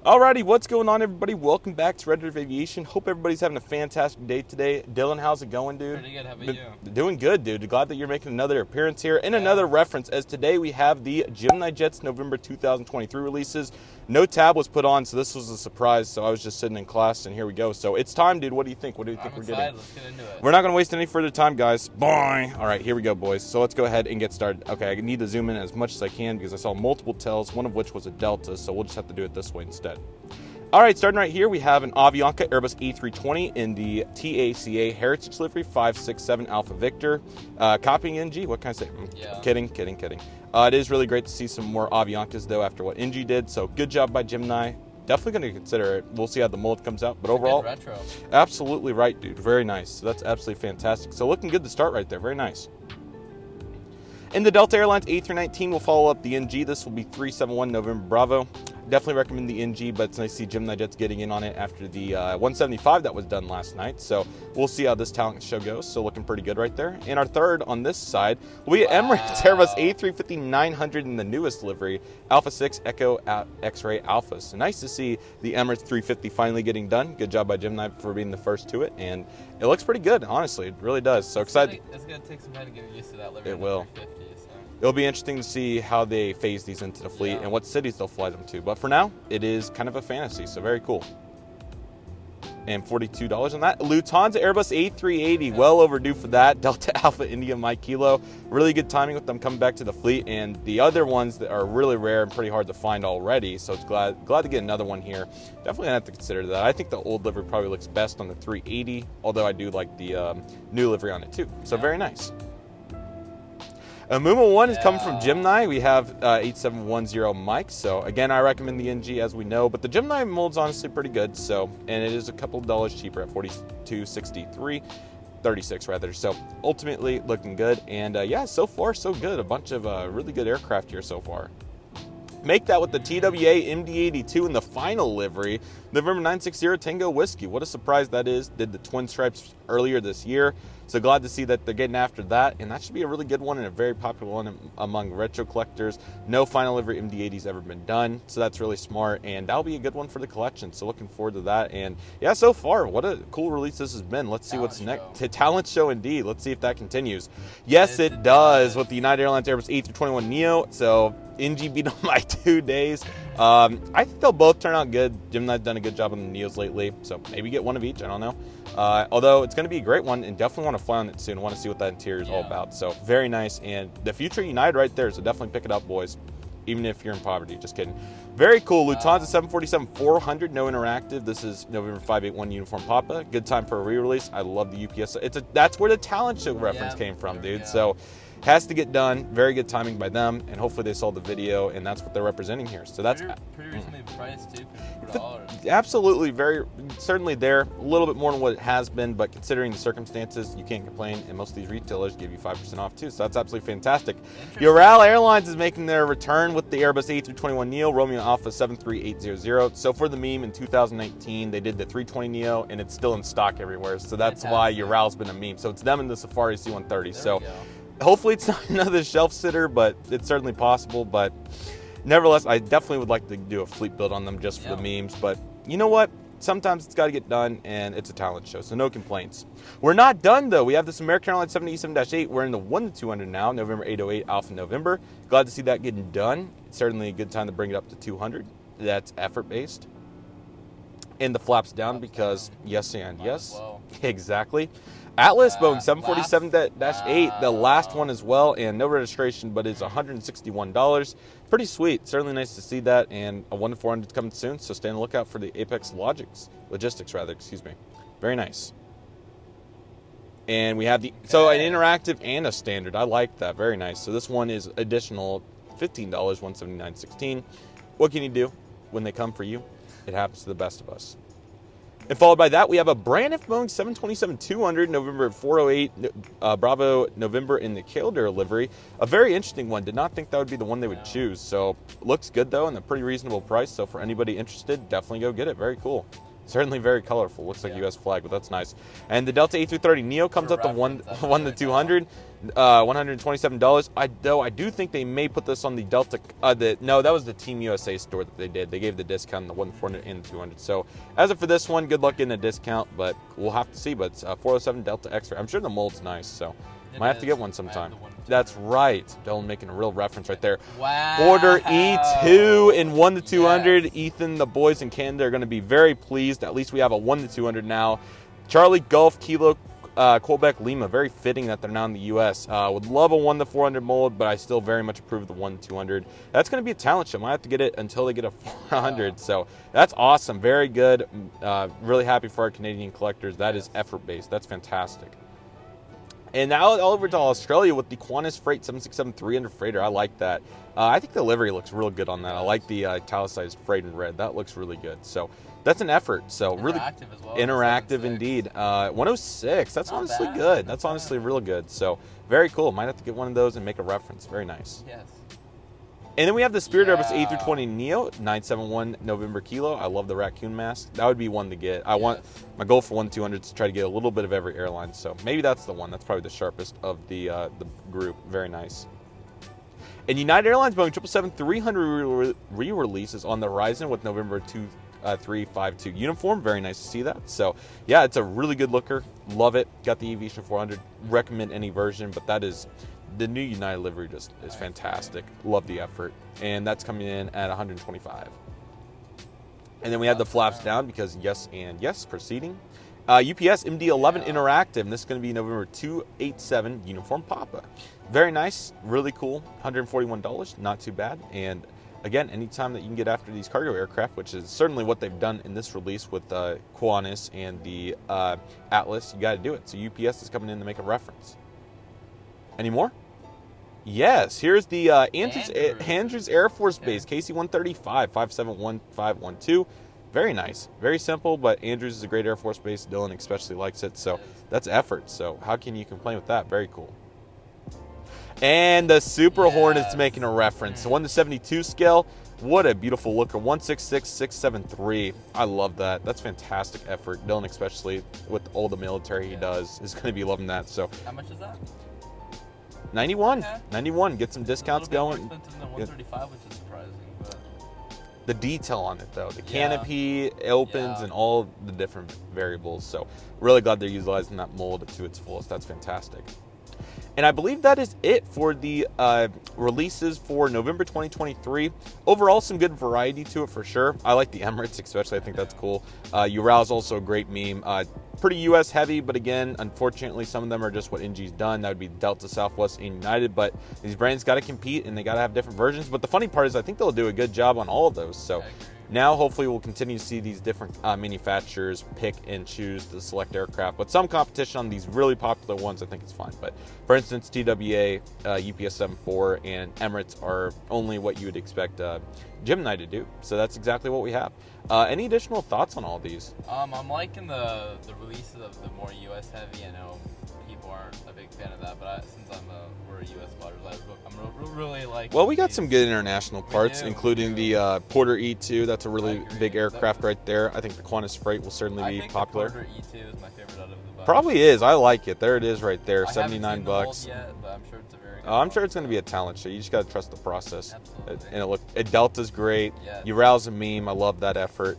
Alrighty, what's going on, everybody? Welcome back to Redriveraviation. Hope everybody's having a fantastic day today. Dylan, how's it going, dude? Pretty good. How about you? Doing good, dude. Glad that you're making another appearance here and another reference, as today we have the GeminiJets November 2023 releases. No tab was put on, so this was a surprise. So I was just sitting in class, and here we go. So it's time, dude. What do you think? What do you think we're getting? Let's get into it. We're not going to waste any further time, guys. Bye. All right, here we go, boys. So let's go ahead and get started. Okay, I need to zoom in as much as I can because I saw multiple tells, one of which was a Delta, so we'll just have to do it this way instead. All right, starting right here, we have an Aviation Airbus A320 in the TACA Heritage livery, 567 Alpha Victor. Copying NG, what can I say? Yeah. Kidding. It is really great to see some more Aviancas, though, after what NG did, so good job by Gemini. Definitely going to consider it. We'll see how the mold comes out, but overall, retro. Absolutely right, dude. Very nice. So that's absolutely fantastic. So looking good to start right there. Very nice. In the Delta Airlines A319, we'll follow up the NG. This will be 371 November Bravo. Definitely recommend the NG, but it's nice to see GeminiJets getting in on it after the 175 that was done last night. So we'll see how this talent show goes. So looking pretty good right there. And our third on this side will be Emirates Airbus A350-900 in the newest livery, Alpha 6 Echo X-Ray Alpha. So nice to see the Emirates 350 finally getting done. Good job by Gemini for being the first to it. And it looks pretty good, honestly. It really does. So excited. It's going to take some time to get used to that livery. It will. 350, so. It'll be interesting to see how they phase these into the fleet and what cities they'll fly them to. But for now, it is kind of a fantasy, so very cool. And $42 on that. Lufthansa Airbus A380, well overdue for that. Delta Alpha India Mike Kilo. Really good timing with them coming back to the fleet. And the other ones that are really rare and pretty hard to find already. So it's glad to get another one here. Definitely gonna have to consider that. I think the old livery probably looks best on the 380, although I do like the new livery on it too. So very nice. Muma 1 is coming from Gemini. We have 8710 Mike. So again, I recommend the NG as we know, but the Gemini mold's honestly pretty good. So, and it is a couple of dollars cheaper at $42.63, 36 rather. So ultimately looking good. And yeah, so far so good. A bunch of really good aircraft here so far. Make that with the TWA MD-82 in the final livery, November 960 Tango Whiskey. What a surprise that is. Did the twin stripes earlier this year. So glad to see that they're getting after that. And that should be a really good one and a very popular one among retro collectors. No final livery MD-80's ever been done. So that's really smart. And that'll be a good one for the collection. So looking forward to that. And yeah, so far, what a cool release this has been. Let's see what's next. Talent show indeed. Let's see if that continues. Yes, it does with the United Airlines Airbus A321neo. So NG beat them by 2 days. I think they'll both turn out good. Gemini's done a good job on the Neos lately, so maybe get one of each. I don't know. Although it's going to be a great one, and definitely want to fly on it soon. Want to see what that interior is all about. So very nice, and the future United right there. So definitely pick it up, boys. Even if you're in poverty, just kidding. Very cool. Lufthansa 747-400, no interactive. This is November 581 Uniform Papa. Good time for a re-release. I love the UPS. That's where the talent show reference came from, dude. So. Has to get done. Very good timing by them, and hopefully they sold the video, and that's what they're representing here. So that's pretty reasonably priced too, for $4. Absolutely, very certainly there. A little bit more than what it has been, but considering the circumstances, you can't complain. And most of these retailers give you 5% off too, so that's absolutely fantastic. Ural Airlines is making their return with the Airbus A321neo, Romeo Alpha 73800. So for the meme in 2019, they did the 320neo, and it's still in stock everywhere. So that's why Ural's been a meme. So it's them and the Safari C130. So. Hopefully it's not another shelf sitter, but it's certainly possible. But nevertheless, I definitely would like to do a fleet build on them just for the memes. But you know what? Sometimes it's got to get done, and it's a talent show, so no complaints. We're not done, though. We have this American Airlines 787-8. We're in the 1-200 now, November 808 Alpha November. Glad to see that getting done. It's certainly a good time to bring it up to 200. That's effort-based. And the flaps down because yes and yes. Exactly. Atlas Boeing 747-8, the last one as well, and no registration, but it's $161. Pretty sweet. Certainly nice to see that, and a 1-400 coming soon, so stay on the lookout for the Apex Logistics. Very nice. And we have an interactive and a standard. I like that. Very nice. So this one is additional $15, $179.16. What can you do when they come for you? It happens to the best of us. And followed by that, we have a brand new Boeing 727-200, November 408, Bravo November in the Camcorder livery. A very interesting one. Did not think that would be the one they would choose. So looks good, though, and a pretty reasonable price. So for anybody interested, definitely go get it. Very cool. Certainly very colorful. Looks like Yeah. U.S. flag, but that's nice. And the Delta A330 Neo comes For up to reference, that's one to really $200, $127. I do think they may put this on the Delta. No, that was the Team USA store that they did. They gave the discount on the 100 and the 200. So as of for this one, good luck getting a discount, but we'll have to see. But it's 407 Delta X-ray. I'm sure the mold's nice, so It might have to is. get one I have sometime. the one with That's 200. right. Dylan making a real reference right there. Wow. Order E2 in 1 to 200. Yes. Ethan, the boys in Canada are going to be very pleased. At least we have a 1 to 200 now. Charlie Golf Kilo Quebec Lima. Very fitting that they're now in the U.S. Would love a 1 to 400 mold, but I still very much approve of the 1 to 200. That's going to be a talent show. I have to get it until they get a 400. Wow. So that's awesome. Very good. Really happy for our Canadian collectors. That is effort based. That's fantastic. And now all over to Australia with the Qantas Freight 767-300 freighter. I like that. I think the livery looks real good on that. I like the italicized freight in red. That looks really good. So that's an effort. So really Interactive as well. interactive 7.6. indeed. 106. That's Not honestly bad. good. Not That's bad. honestly real good. So very cool. Might have to get one of those and make a reference. Very nice. Yes. And then we have the Spirit Airbus Yeah. A320 Neo 971 November Kilo. I love the raccoon mask. That would be one to get. I want my goal for 1-200 is to try to get a little bit of every airline. So maybe that's the one. That's probably the sharpest of the group. Very nice. And United Airlines Boeing 777-300 re-releases on the horizon with November 352 uniform. Very nice to see that. So yeah, it's a really good looker. Love it. Got the Aviation 400. Recommend any version, but that is the new United livery just is fantastic. Love the effort. And that's coming in at 125. And then we had the flaps down because yes and yes, proceeding. UPS MD-11 Interactive, and this is going to be November 287 uniform Papa. Very nice, really cool, $141, not too bad. And again, anytime that you can get after these cargo aircraft, which is certainly what they've done in this release with Qantas and the Atlas, you got to do it. So UPS is coming in to make a reference. Any more? Yes, here's the Andrews Air Force Base, KC-135, 571512. Very nice. Very simple, but Andrews is a great Air Force base. Dylan especially likes it, so that's effort. So how can you complain with that? Very cool. And the Super Hornet's making a reference. 1 to 72 scale. What a beautiful looker. 166673. I love that. That's fantastic effort. Dylan, especially with all the military he does, is going to be loving that. So How much is that? 91. Okay. 91. Get some discounts It's a little going. bit more expensive than 135, which is surprising. But The detail on it, though. The Yeah. canopy opens Yeah. and all the different variables. So really glad they're utilizing that mold to its fullest. That's fantastic. And I believe that is it for the releases for November 2023. Overall, some good variety to it for sure. I like the Emirates, especially. I think that's cool. Ural's also a great meme. Pretty U.S. heavy, but again, unfortunately, some of them are just what NG's done. That would be Delta, Southwest, and United. But these brands got to compete, and they got to have different versions. But the funny part is I think they'll do a good job on all of those. So now, hopefully, we'll continue to see these different manufacturers pick and choose the select aircraft. But some competition on these really popular ones, I think it's fine. But for instance, TWA, UPS 74, and Emirates are only what you would expect Gemini to do. So that's exactly what we have. Any additional thoughts on all these? I'm liking the releases of the more U.S. heavy. I know people aren't a big fan of that, but since we're a U.S. spotters, I'm really like. Well, we got some good international parts, do, including we do. the Porter E2. That's a really agree. big aircraft right there. I think the Qantas Freight will certainly I be think popular. The Porter E2 is my favorite out of the bunch. Probably is. I like it. There it is right there. I haven't 79 seen the mold bucks. yet, but I'm sure it's a very good I'm sure mold. it's going to be a talent show. You just got to trust the process. Absolutely. And Delta's great. Yeah. Ural's a meme. I love that effort.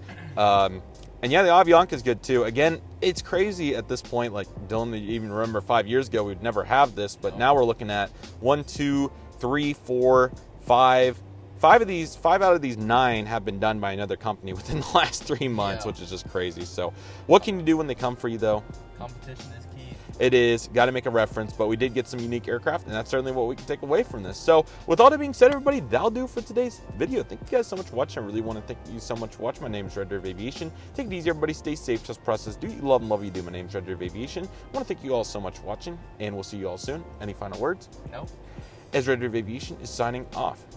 And yeah, the Avianca's good too. Again, it's crazy at this point. Like Dylan, you even remember 5 years ago, we'd never have this, but now we're looking at 1, 2, 3, 4, 5. Five out of these 9 have been done by another company within the last 3 months, which is just crazy. So what can you do when they come for you, though? Competition is key. It is. Got to make a reference, but we did get some unique aircraft, and that's certainly what we can take away from this. So with all that being said, everybody, that'll do for today's video. Thank you guys so much for watching. I really want to thank you so much for watching. My name is Redriveraviation. Take it easy, everybody. Stay safe. Trust process. Do what you love and love what you do. My name is Redriveraviation. I want to thank you all so much for watching, and we'll see you all soon. Any final words? Nope. As Redriveraviation is signing off.